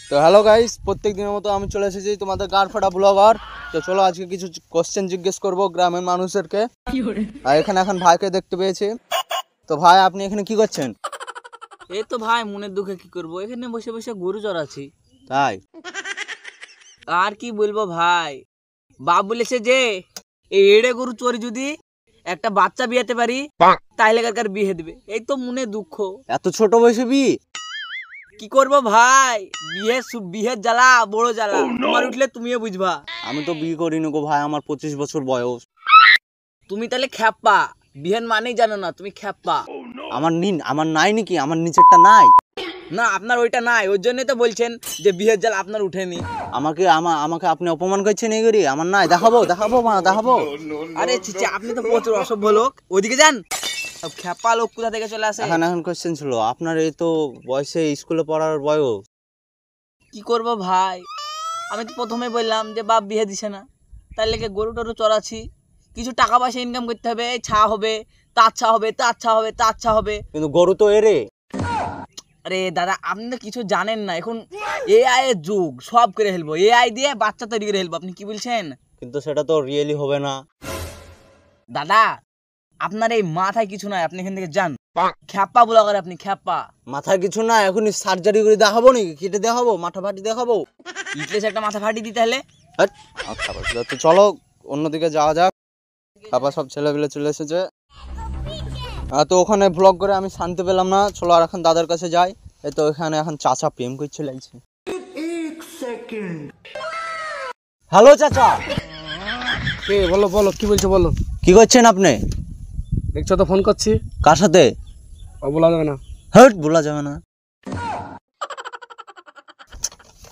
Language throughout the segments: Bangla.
তো হ্যালো গাইস, প্রত্যেক দিনের মতো আমি চলে এসেছি তোমাদের গারফাটা ব্লগার। তো চলো আজকে কিছু কোশ্চেন জিজ্ঞেস করব গ্রামের মানুষদেরকে। আর এখানে এখন ভাইকে দেখতে পেয়েছি। তো ভাই, আপনি এখানে কি করছেন? এই তো ভাই মনের দুঃখে কি করব, এখানে বসে বসে গরু চড়াচ্ছি। তাই? আর কি বলবো ভাই, বাপ বলেছে যে এই এড়ে গরু চড়ি যদি একটা বাচ্চা বিয়েতে পারি তাইলে কার বিয়ে দিবে। এই তো মনে দুঃখ। এত ছোট বয়সে বিয়ে? কি করব ভাই, বিয়ের জ্বালা বড় জ্বালা। তোমার উঠলে তুমিও বুঝবা। আমি তো বিয়ে করিনি গো ভাই, আমার 25 বছর বয়স। তুমি তাহলে খ্যাপা, বিয়ের মানেই জানো না, তুমি খ্যাপা। আমার নাই নাকি? আমার নিচেরটা নাই? না, আপনার ওইটা নাই, ওই জন্যই তো বলছেন যে বিয়ের জ্বালা আপনার উঠেনি। আমাকে আপনি অপমান করছেন এই করি? আমার নাই, দেখাবো মা, দেখাবো। আরে চিচি, আপনি তো প্রচুর অসভ্য লোক। ওইদিকে যান, সব খ্যাপা লোক কোথা থেকে চলে আসে। এখন কোশ্চেন ছিল, আপনার এই তো বয়সে স্কুলে পড়ার বয়স। কি করব ভাই, আমি তো প্রথমে বললাম যে বাপ বিয়ে দিছে না, তাই লেগে গরু টরু চড়াচ্ছি। কিছু টাকা পয়সা ইনকাম করতে হবে, এই ছা হবে, তা হবে। কিন্তু গরু তো এরে। আরে দাদা, আপনি তো কিছু জানেন না। এখন এআই এর যুগ, সব করে ফেলবো, এআই দিয়ে বাচ্চা তৈরি করে ফেলবো। আপনি কি বলছেন? কিন্তু সেটা তো রিয়েলি হবে না দাদা, আপনার এই মাথায় কিছু নাই, আপনি এখান থেকে যান। খ্যাপা ব্লগার আপনি, খ্যাপা। মাথায় কিছু না, এখনই সার্জারি করে দেখাবো নাকি? কেটে দেখাবো, মাথা ফাটি দেখাবো? ইটলেস একটা মাথা ফাটিয়ে দিতে হলে। আচ্ছা, তো চলো অন্যদিকে যাওয়া যাক। তারপর সব ছেলেপিলে চলে এসেছে। তো ওখানে ব্লগ করে আমি শান্তি পেলাম না। চলো আর এখন দাদার কাছে যাই। এই তো এখানে এখন চাচা প্রেম করছে লাগছে। হ্যালো চাচা। কে? বলো বলো, কি বলছো বলো। কি করছেন আপনি? দেখছো তো ফোন করছি। কার সাথে? ও বলা যাবে না। বলা যাবে না।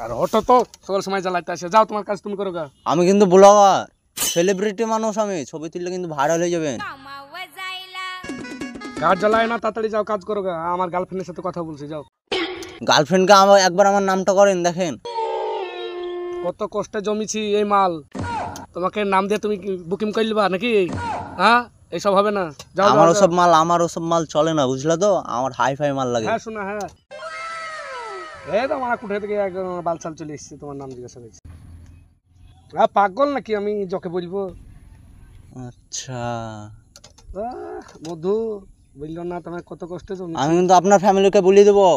আর অটো তো সবার সময় জ্বালাইতে আসে। যাও, তোমার কাজ তুমি করো গা। আমি কিন্তু ব্লগার, সেলিব্রিটি মানুষ। আমি ছবি তুললে কিন্তু ভাইরাল হয়ে যাবেন। কাজ জ্বালায় না, তাড়াতাড়ি যাও, কাজ করো গা। আমার গার্লফ্রেন্ডের সাথে কথা বলছি, যাও। গার্লফ্রেন্ডকে একবার আমার নামটা করেন, দেখেন কত কষ্টে জমিছি এই মাল। তোমাকে নাম দিয়ে তুমি বুকিং করলিবা নাকি? হ্যাঁ, এইসব হবে না। যাও আমার ওসব মাল চলে না, বুঝলা তো? আমার হাই ফাই মাল লাগে। হ্যাঁ শোনা, হ্যাঁ। এই তো আমার কোঠা থেকে একজন বালছাল চলে এসেছে, তোমার নাম জিজ্ঞাসা করছি। পাগল নাকি আমি যকে বলবো? আচ্ছা, মধু বললো না তোমার কত কষ্ট জমি। আমি কিন্তু আপনার ফ্যামিলিকে বলে দেবো।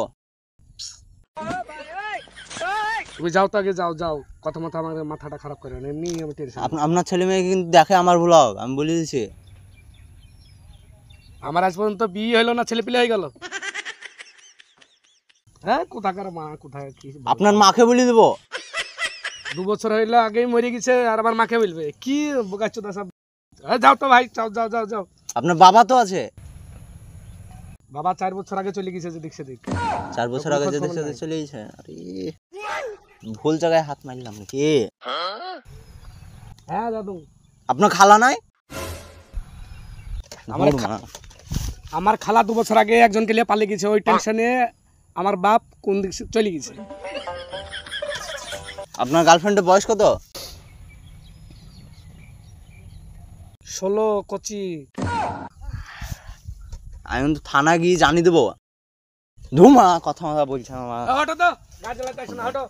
তুমি যাও তো আগে, যাও। কথা আমার মাথাটা খারাপ করে না, এমনি আমি টেনশন। আপনার ছেলে মেয়ে কিন্তু দেখে আমার ব্লগ, আমি বলে দিচ্ছি। আমার আজ পর্যন্ত বিয়ে হলো না, ছেলে পিলে হয়ে গেল। হ্যাঁ, কোথাকার মা, কোথায় কি? আপনার মাকে বলে দেবো। 2 বছর হইলো, আগেই মরে গেছে, আর আমার মাকে বলবে কি বোকাচ্ছ তা সব। যাও তো ভাই, যাও। আপনার বাবা তো আছে? বাবা 4 বছর আগে চলে গেছে, যে দেখছে দেখ। 4 বছর আগে যে দেখছে চলে গেছে। আরে ভুল জায়গায় হাত মারলাম নাকি? হ্যাঁ দাদু। আপনার খালা নাই? আমার খালা 2 বছর আগে একজনকে নিয়ে পালিয়ে গেছে, ওই টেনশনে আমার বাপ কোন দিক চলে গেছে। আপনার গার্লফ্রেন্ডের বয়স কত? 16 কচি। আমি কিন্তু থানা গিয়ে জানিয়ে দেবো। ধুমা কথা বলছে আমার। হটো তো, গাছ জ্বালাতে আসো না, হটো।